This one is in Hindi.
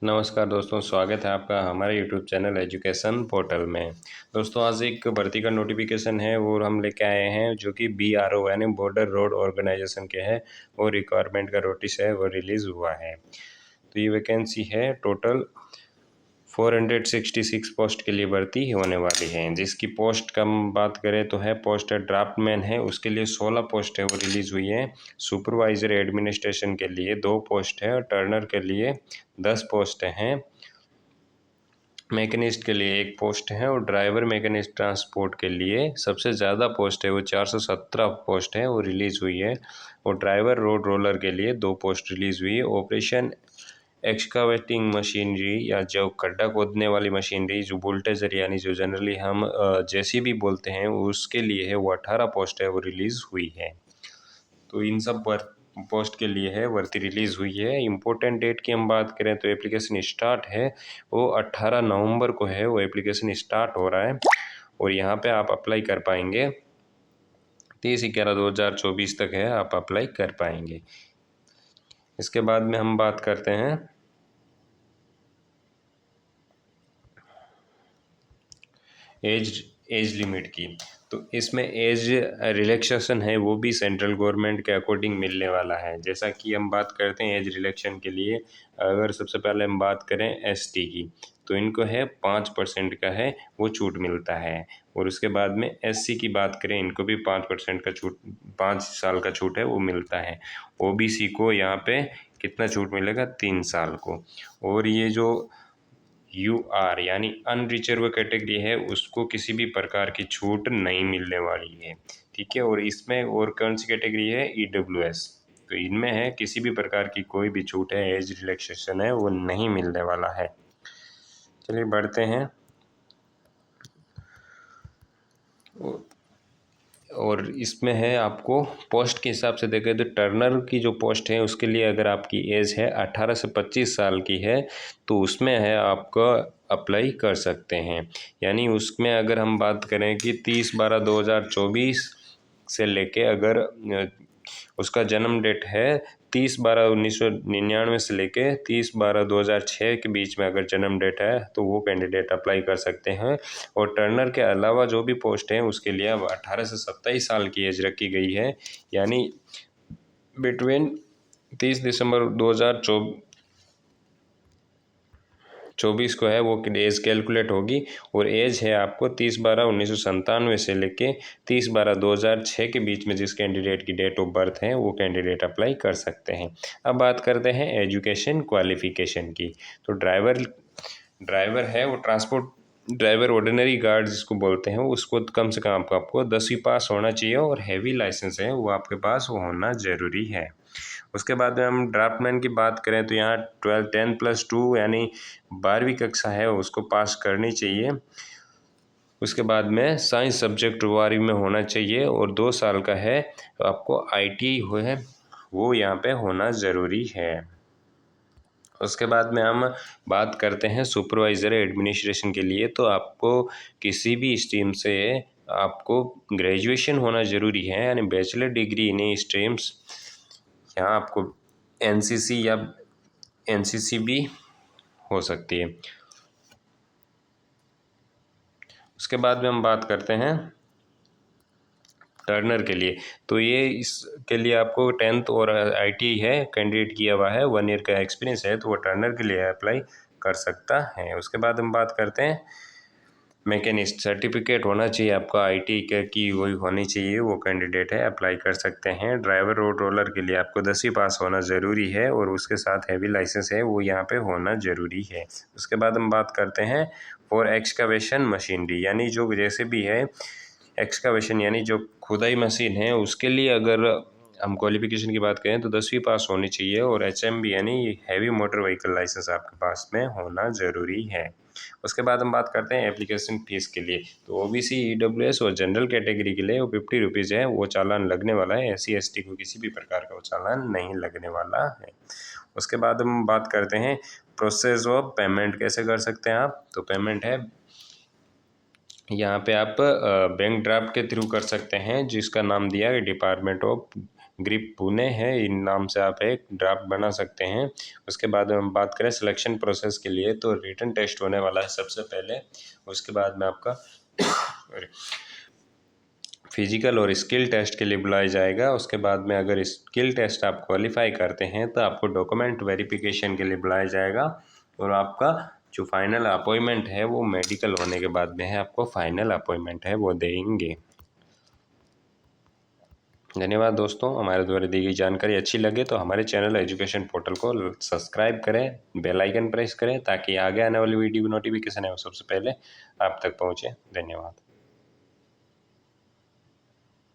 नमस्कार दोस्तों, स्वागत है आपका हमारे यूट्यूब चैनल एजुकेशन पोर्टल में। दोस्तों, आज एक भर्ती का नोटिफिकेशन है वो हम लेके आए हैं, जो कि BRO यानी बॉर्डर रोड ऑर्गेनाइजेशन के है। वो रिक्वायरमेंट का नोटिस है वो रिलीज़ हुआ है। तो ये वैकेंसी है टोटल 466 पोस्ट के लिए भर्ती होने वाली है। जिसकी पोस्ट का हम बात करें तो है पोस्ट है ड्राफ्टमैन है, उसके लिए 16 पोस्ट है वो रिलीज़ हुई है। सुपरवाइजर एडमिनिस्ट्रेशन के लिए 2 पोस्ट है और टर्नर के लिए 10 पोस्ट हैं। मैकेनिस्ट के लिए 1 पोस्ट है और ड्राइवर मैकेनिस्ट ट्रांसपोर्ट के लिए सबसे ज़्यादा पोस्ट है वो 417 पोस्ट है वो रिलीज़ हुई है। और ड्राइवर रोड रोलर के लिए 2 पोस्ट रिलीज़ हुई है। ऑपरेशन एक्सकावेटिंग मशीनरी या जो गड्ढा खोदने वाली मशीनरी, जो बुलडोजर यानी जो जनरली हम JCB बोलते हैं, उसके लिए है वो 18 पोस्ट है वो रिलीज़ हुई है। तो इन सब पोस्ट के लिए है भर्ती रिलीज़ हुई है। इम्पोर्टेंट डेट की हम बात करें तो एप्लीकेशन स्टार्ट है वो 18 नवंबर को है वो एप्लीकेशन स्टार्ट हो रहा है। और यहाँ पे आप अप्लाई कर पाएंगे 30/11/2024 तक है आप अप्लाई कर पाएंगे। इसके बाद में हम बात करते हैं एज लिमिट की। तो इसमें एज रिलैक्सेशन है वो भी सेंट्रल गवर्नमेंट के अकॉर्डिंग मिलने वाला है। जैसा कि हम बात करते हैं एज रिलैक्सेशन के लिए, अगर सबसे पहले हम बात करें ST की, तो इनको है 5% का है वो छूट मिलता है। और उसके बाद में SC की बात करें, इनको भी 5% का छूट, 5 साल का छूट है वो मिलता है। OBC को यहाँ पे कितना छूट मिलेगा, 3 साल को। और ये जो UR यानी अनरिचर्व कैटेगरी है उसको किसी भी प्रकार की छूट नहीं मिलने वाली है, ठीक है। और इसमें और कौन सी कैटेगरी है, EWS, तो इनमें है किसी भी प्रकार की कोई भी छूट है, एज रिलैक्सेशन है वो नहीं मिलने वाला है। चलिए बढ़ते हैं। और इसमें है आपको पोस्ट के हिसाब से देखें तो टर्नर की जो पोस्ट है उसके लिए अगर आपकी एज है 18 से 25 साल की है तो उसमें है आपका अप्लाई कर सकते हैं। यानी उसमें अगर हम बात करें कि 30/12/2024 से लेके, अगर उसका जन्म डेट है 30/12/1999 से लेके 30/12/2006 के बीच में अगर जन्म डेट है तो वो कैंडिडेट अप्लाई कर सकते हैं। और टर्नर के अलावा जो भी पोस्ट हैं उसके लिए अब 18 से 27 साल की एज रखी गई है। यानी बिटवीन 30 दिसंबर 2024 को है वो एज कैलकुलेट होगी। और एज है आपको 30/12/1997 से लेके 30/12/2006 के बीच में जिस कैंडिडेट की डेट ऑफ बर्थ है वो कैंडिडेट अप्लाई कर सकते हैं। अब बात करते हैं एजुकेशन क्वालिफिकेशन की। तो ड्राइवर है वो ट्रांसपोर्ट ड्राइवर ऑर्डिनरी गार्ड जिसको बोलते हैं, उसको कम से कम आपको 10वीं पास होना चाहिए और हैवी लाइसेंस है वो आपके पास वो होना ज़रूरी है। उसके बाद में हम ड्राफ्टमैन की बात करें तो यहाँ 10+2 यानी 12वीं कक्षा है उसको पास करनी चाहिए। उसके बाद में साइंस सब्जेक्ट 12वीं में होना चाहिए और 2 साल का है तो आपको ITI है वो यहाँ पे होना ज़रूरी है। उसके बाद में हम बात करते हैं सुपरवाइज़र एडमिनिस्ट्रेशन के लिए। तो आपको किसी भी स्ट्रीम से आपको ग्रेजुएशन होना ज़रूरी है, यानी बैचलर डिग्री इन स्ट्रीम्स। यहाँ आपको NCC या NCC भी हो सकती है। उसके बाद में हम बात करते हैं टर्नर के लिए। तो ये इसके लिए आपको 10th और ITI है कैंडिडेट किया हुआ है, 1 ईयर का एक्सपीरियंस है तो वो टर्नर के लिए अप्लाई कर सकता है। उसके बाद हम बात करते हैं मैकेनिस्ट, सर्टिफिकेट होना चाहिए आपका ITI की वही होनी चाहिए, वो कैंडिडेट है अप्लाई कर सकते हैं। ड्राइवर रोड रोलर के लिए आपको 10वीं पास होना ज़रूरी है और उसके साथ हैवी लाइसेंस है वो यहाँ पे होना ज़रूरी है। उसके बाद हम बात करते हैं फॉर एक्सकावेशन मशीनरी, यानी जो जैसे भी है एक्सकावेशन यानी जो खुदाई मशीन है उसके लिए अगर हम क्वालिफिकेशन की बात करें तो 10वीं पास होनी चाहिए और HMB यानी हैवी मोटर व्हीकल लाइसेंस आपके पास में होना ज़रूरी है। उसके बाद हम बात करते हैं एप्लीकेशन फ़ीस के लिए। तो OBC EWS और जनरल कैटेगरी के लिए वो 50 रुपीज़ है वो चालान लगने वाला है। SC ST को किसी भी प्रकार का वो चालान नहीं लगने वाला है। उसके बाद हम बात करते हैं प्रोसेस ऑफ पेमेंट कैसे कर सकते हैं आप। तो पेमेंट है यहाँ पे आप बैंक ड्राफ्ट के थ्रू कर सकते हैं जिसका नाम दिया है डिपार्टमेंट ऑफ ग्रिप पुणे है, इन नाम से आप एक ड्राफ्ट बना सकते हैं। उसके बाद हम बात करें सिलेक्शन प्रोसेस के लिए, तो रिटन टेस्ट होने वाला है सबसे पहले। उसके बाद में आपका फिजिकल और स्किल टेस्ट के लिए बुलाया जाएगा। उसके बाद में अगर स्किल टेस्ट आप क्वालिफाई करते हैं तो आपको डॉक्यूमेंट वेरिफिकेशन के लिए बुलाया जाएगा, और आपका जो फाइनल अपॉइंटमेंट है वो मेडिकल होने के बाद में है, आपको फाइनल अपॉइंटमेंट है वो देंगे। धन्यवाद दोस्तों, हमारे द्वारा दी गई जानकारी अच्छी लगे तो हमारे चैनल एजुकेशन पोर्टल को सब्सक्राइब करें, बेल आइकन प्रेस करें ताकि आगे आने वाली वीडियो नोटिफिकेशन है वो सबसे पहले आप तक पहुँचे। धन्यवाद।